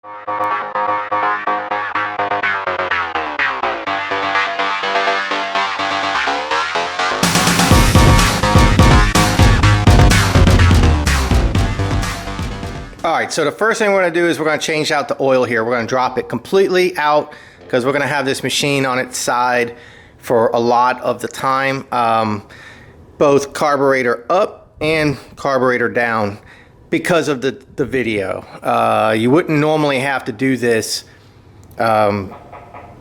Alright, so the first thing we're going to do is we're going to change out the oil here. We're going to drop it completely out because we're going to have this machine on its side for a lot of the time. Both carburetor up and carburetor down because of the video. You wouldn't normally have to do this, but I'm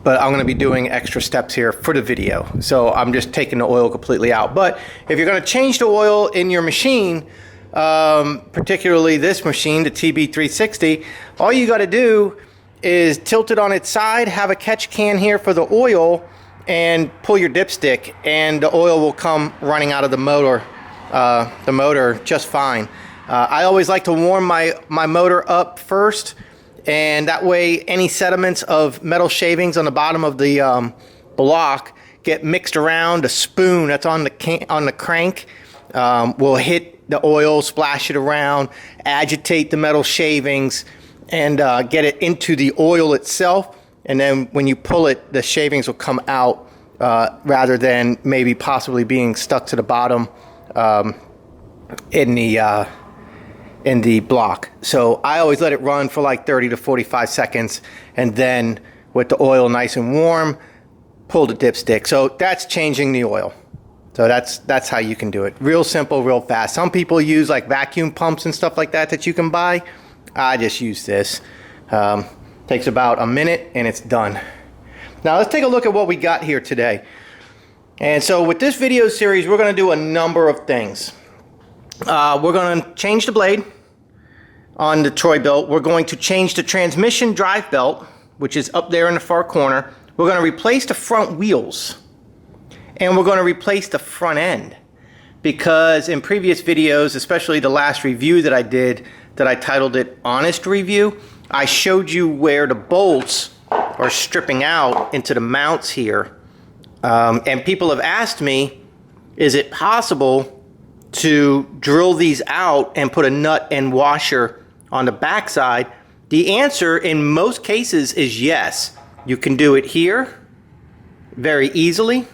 going to be doing extra steps here for the video. So I'm just taking the oil completely out. But if you're going to change the oil in your machine, particularly this machine, the TB360, all you got to do is tilt it on its side, have a catch can here for the oil, and pull your dipstick, and the oil will come running out of the motor just fine. I always like to warm my motor up first, and that way any sediments of metal shavings on the bottom of the block get mixed around. The spoon that's on the crank will hit the oil, splash it around, agitate the metal shavings, and get it into the oil itself. And then when you pull it, the shavings will come out rather than maybe possibly being stuck to the bottom in the block. So I always let it run for like 30 to 45 seconds, and then with the oil nice and warm, pull the dipstick. So that's changing the oil. So that's how you can do it. Real simple, real fast. Some people use like vacuum pumps and stuff like that you can buy. I just use this. Takes about a minute and it's done. Now let's take a look at what we got here today. And so with this video series, we're going to do a number of things. We're going to change the blade on the Troy belt. We're going to change the transmission drive belt, which is up there in the far corner. We're going to replace the front wheels. And we're going to replace the front end, because in previous videos, especially the last review that I did, that I titled it Honest Review, I showed you where the bolts are stripping out into the mounts here. And people have asked me, is it possible to drill these out and put a nut and washer on the backside? The answer in most cases is yes. You can do it here very easily.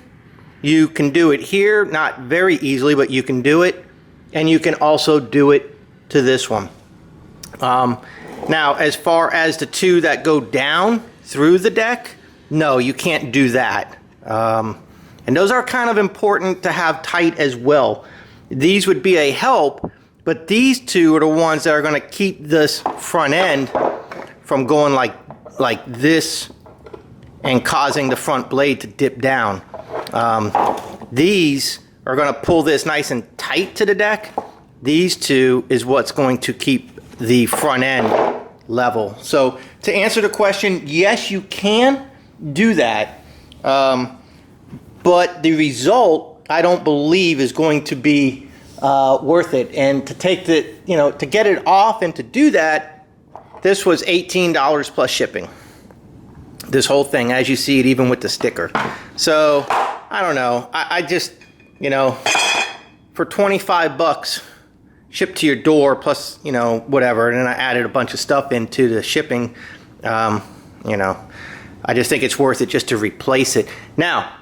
You can do it here, not very easily, but you can do it. And you can also do it to this one. Now, as far as the two that go down through the deck, no, you can't do that. And those are kind of important to have tight as well. These would be a help, but these two are the ones that are going to keep this front end from going like this and causing the front blade to dip down. These are going to pull this nice and tight to the deck. These two is what's going to keep the front end level. So to answer the question, yes, you can do that, but the result I don't believe is going to be worth it. And to take the, to get it off and to do that, this was $18 plus shipping. This whole thing, as you see it, even with the sticker. So I don't know. I just, for 25 bucks shipped to your door plus, whatever. And then I added a bunch of stuff into the shipping. I just think it's worth it just to replace it. Now,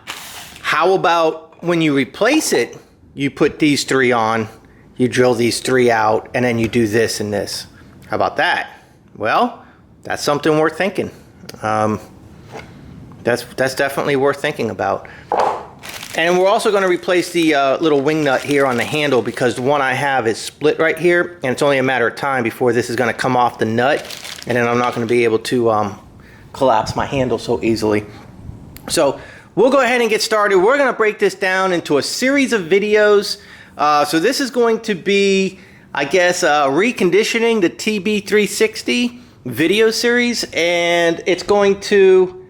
how about when you replace it, you put these three on, you drill these three out, and then you do this and this. How about that? Well, that's something worth thinking. That's definitely worth thinking about. And we're also going to replace the little wing nut here on the handle, because the one I have is split right here, and it's only a matter of time before this is going to come off the nut, and then I'm not going to be able to collapse my handle so easily. So we'll go ahead and get started. We're going to break this down into a series of videos. So this is going to be, I guess, reconditioning the TB360 video series, and it's going to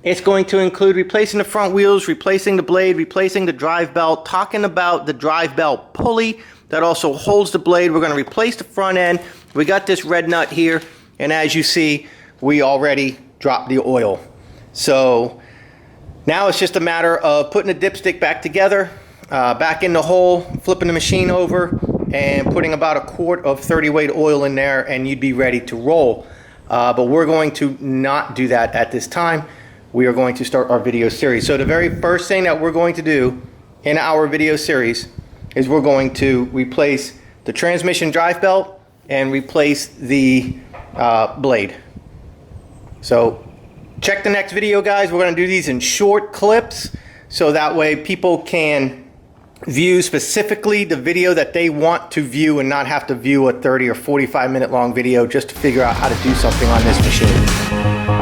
include replacing the front wheels, replacing the blade, replacing the drive belt, talking about the drive belt pulley that also holds the blade. We're going to replace the front end. We got this red nut here, and as you see, we already dropped the oil. So now it's just a matter of putting the dipstick back together, back in the hole, flipping the machine over, and putting about a quart of 30 weight oil in there, and you'd be ready to roll. but we're going to not do that at this time. We are going to start our video series. So the very first thing that we're going to do in our video series is we're going to replace the transmission drive belt and replace the blade. So check the next video, guys. We're going to do these in short clips so that way people can view specifically the video that they want to view and not have to view a 30 or 45 minute long video just to figure out how to do something on this machine.